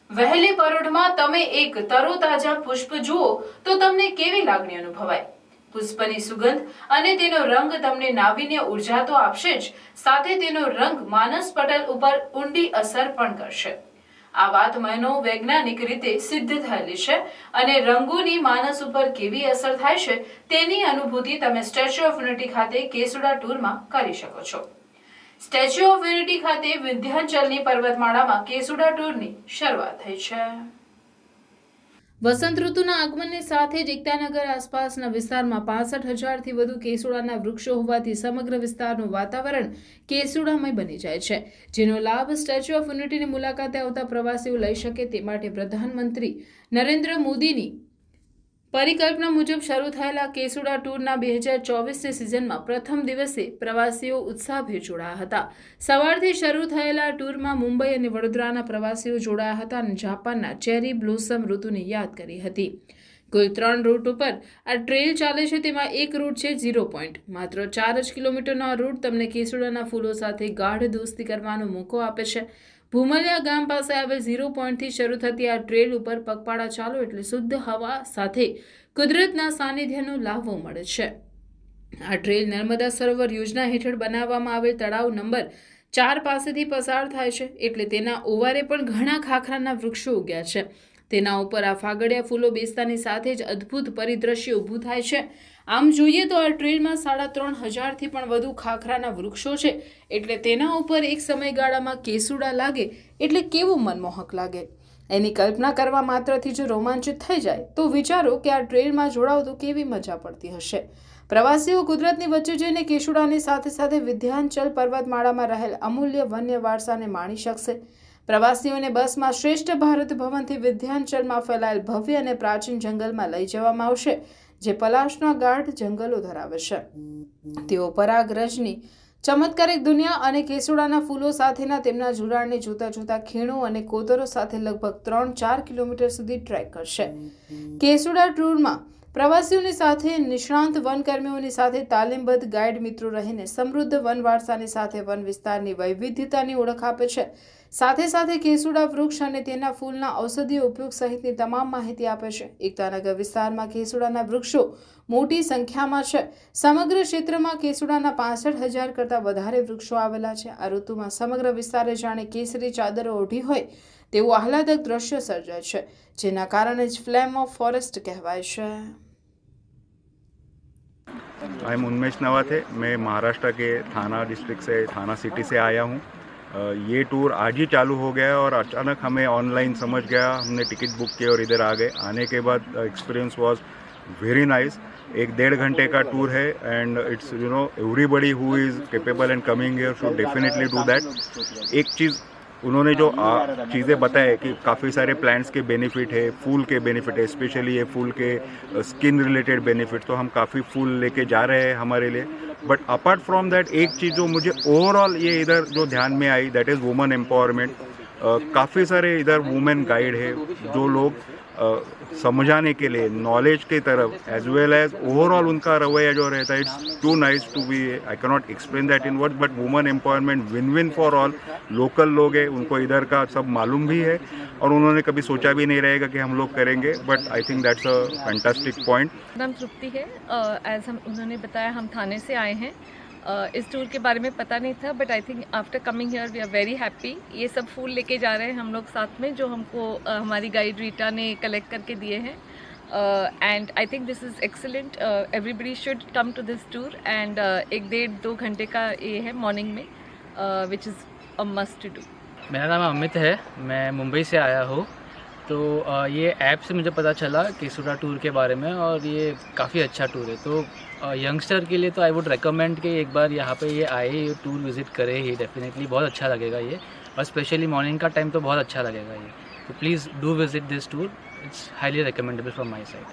વહેલી પરોઢમાં તમે એક તરોતાજા પુષ્પ જુઓ તો તમને કેવી લાગણી અનુભવાય? પુષ્પની સુગંધ અને તેનો રંગ તમને નાવીન્ય ઉર્જા તો આપશે જ, સાથે તેનો રંગ માનસ પટલ ઉપર ઊંડી અસર પણ કરશે. આ વાત મનોવૈજ્ઞાનિક રીતે સિદ્ધ થયેલી છે અને રંગોની માનસ ઉપર કેવી અસર થાય છે તેની અનુભૂતિ તમે સ્ટેચ્યુ ઓફ યુનિટી ખાતે કેસુડા ટૂરમાં કરી શકો છો. સ્ટેચ્યુ ઓફ યુનિટી ખાતે વિંધ્યાચલની પર્વતમાળામાં કેસુડા ટૂરની શરૂઆત થઈ છે. વસંત ઋતુના આગમનની સાથે જ એકતાનગર આસપાસના વિસ્તારમાં 65,000થી વધુ કેસુડાના વૃક્ષો હોવાથી સમગ્ર વિસ્તારનું વાતાવરણ કેસુડામય બની જાય છે, જેનો લાભ સ્ટેચ્યુ ઓફ યુનિટીની મુલાકાતે આવતા પ્રવાસીઓ લઈ શકે તે માટે પ્રધાનમંત્રી નરેન્દ્ર મોદીની પરિકલ્પના મુજબ શરૂ થયેલા કેસુડા ટૂરના 2024ની સિઝનમાં પ્રથમ દિવસે પ્રવાસીઓ ઉત્સાહભેર જોડાયા હતા. સવારથી શરૂ થયેલા ટૂરમાં મુંબઈ અને વડોદરાના પ્રવાસીઓ જોડાયા હતા અને જાપાનના ચેરી બ્લોસમ ઋતુને યાદ કરી હતી. કુલ 3 રૂટ ઉપર આ ટ્રેલ ચાલે છે, તેમાં એક રૂટ છે 0 પોઈન્ટ. માત્ર 4 જ કિલોમીટરનો આ રૂટ તમને કેસુડાના ફૂલો સાથે ગાઢ દોસ્તી કરવાનો મોકો આપે છે. ભૂમલિયા ગામ પાસે આવેલ 0 પોઈન્ટથી શરૂ થતી આ ટ્રેલ ઉપર પગપાળા ચાલો એટલે શુદ્ધ હવા સાથે કુદરતના સાનિધ્યનો લાહવો મળે છે. આ ટ્રેલ નર્મદા સરોવર યોજના હેઠળ બનાવવામાં આવેલ તળાવ નંબર 4 પાસેથી પસાર થાય છે, એટલે તેના ઓવારે પણ ઘણા ખાખરાના વૃક્ષો ઉગ્યા છે. તેના ઉપર આ ફાગડિયા ફૂલો બેસતાની સાથે જ અદ્ભુત પરિદ્રશ્ય ઊભું થાય છે. આમ જોઈએ તો આ ટ્રેલમાં 3,500થી પણ વધુ ખાખરાના વૃક્ષો છે, એટલે તેના ઉપર એક સમયગાળામાં કેસુડા લાગે એટલે કેવું મનમોહક લાગે. એની કલ્પના કરવા માત્રથી જો રોમાંચિત થઈ જાય તો વિચારો કે આ ટ્રેલમાં જોડાવ તો કેવી મજા પડતી હશે. પ્રવાસીઓ કુદરતની વચ્ચે જઈને કેસુડાની સાથે સાથે વિંધ્યાચલ પર્વતમાળામાં રહેલ અમૂલ્ય વન્ય વારસાને માણી શકશે. પ્રવાસીઓને બસમાં શ્રેષ્ઠ ભારત ભવનથી વિંધ્યાચલમાં ફેલાયેલ ભવ્ય અને પ્રાચીન જંગલમાં લઈ જવામાં આવશે, જે પલાશના ગાઢ જંગલો ધરાવે છે. તેઓ પરાગ, રજની, ચમત્કારિક દુનિયા અને કેસુડાના ફૂલો સાથેના તેમના જોડાણને જોતા જોતા ખીણો અને કોતરો સાથે લગભગ 3-4 કિલોમીટર સુધી ટ્રેક કરશે. કેસુડા ટૂરમાં પ્રવાસીઓની સાથે નિષ્ણાંત વનકર્મીઓની સાથે તાલીમબદ્ધ ગાઈડ મિત્રો રહીને સમૃદ્ધ વન વારસાની સાથે વન વિસ્તારની વૈવિધ્યતાની ઓળખ આપે છે. સાથે સાથે કેસુડા વૃક્ષ અને તેના ફૂલના ઔષધીય ઉપયોગ સહિતની તમામ માહિતી આપે છે. એકતાનગર વિસ્તારમાં કેસુડાના વૃક્ષો મોટી સંખ્યામાં છે. સમગ્ર ક્ષેત્રમાં કેસુડાના 65,000 કરતાં વધારે વૃક્ષો આવેલા છે. આ ઋતુમાં સમગ્ર વિસ્તારે જાણે કેસરી ચાદરો ઓઢી હોય તેવું આહલાદક દ્રશ્ય સર્જાય છે, જેના કારણે જ ફ્લેમ ઓફ ફોરેસ્ટ કહેવાય છે. आई एम उन्मेष नवाथे. मैं महाराष्ट्र के थाना डिस्ट्रिक्ट से, थाना सिटी से आया हूँ. ये टूर आज ही चालू हो गया और अचानक हमें ऑनलाइन समझ गया, हमने टिकट बुक किया और इधर आ गए. आने के बाद एक्सपीरियंस वाज वेरी नाइस. 1-1.5 घंटे का टूर है and it's everybody who is capable and coming here should definitely do that. एक चीज़ उन्होंने जो चीज़ें बताए कि काफ़ी सारे प्लांट्स के बेनिफिट है, फूल के बेनिफिट है, स्पेशली ये फूल के स्किन रिलेटेड बेनिफिट, तो हम काफ़ी फूल लेके जा रहे हैं हमारे लिए. बट अपार्ट फ्रॉम दैट एक चीज़ जो मुझे ओवरऑल ये इधर जो ध्यान में आई, दैट इज़ वुमेन एम्पावरमेंट. काफ़ी सारे इधर वुमेन गाइड है जो लोग समझाने के लिए नॉलेज की तरफ एज वेल एज ओवरऑल उनका रवैया जो रहता है, it's too nice to be, I can not explain that in words. But women empowerment win win for all. Local लोग हैं, उनको इधर का सब मालूम भी है और उन्होंने कभी सोचा भी नहीं रहेगा कि हम लोग करेंगे. But I think that's a fantastic point. नाम तृप्ति है. एज हम उन्होंने बताया हम थाने से आए हैं. इस टूर के बारे में पता नहीं था, but I think after coming here we are very happy. ये सब फूल लेके जा रहे हैं हम लोग साथ में, जो हमको हमारी गाइड रीटा ने कलेक्ट करके दिए हैं. And I think this is excellent. Everybody should come to this tour. And 1-1.5-2 घंटे का ये है मॉर्निंग में, which is a must to do. मेरा नाम अमित है, मैं मुंबई से आया हूँ. तो ये ऐप से मुझे पता चला केसुड़ा टूर के बारे में और ये काफ़ी अच्छा टूर है. तो यंगस्टर के लिए तो आई वुड रिकमेंड कि एक बार यहाँ पे ये आए, ये टूर विज़िट करे ही. डेफिनेटली बहुत अच्छा लगेगा ये, और स्पेशली मॉर्निंग का टाइम तो बहुत अच्छा लगेगा ये. तो please do visit this tour. It's highly recommendable from my side.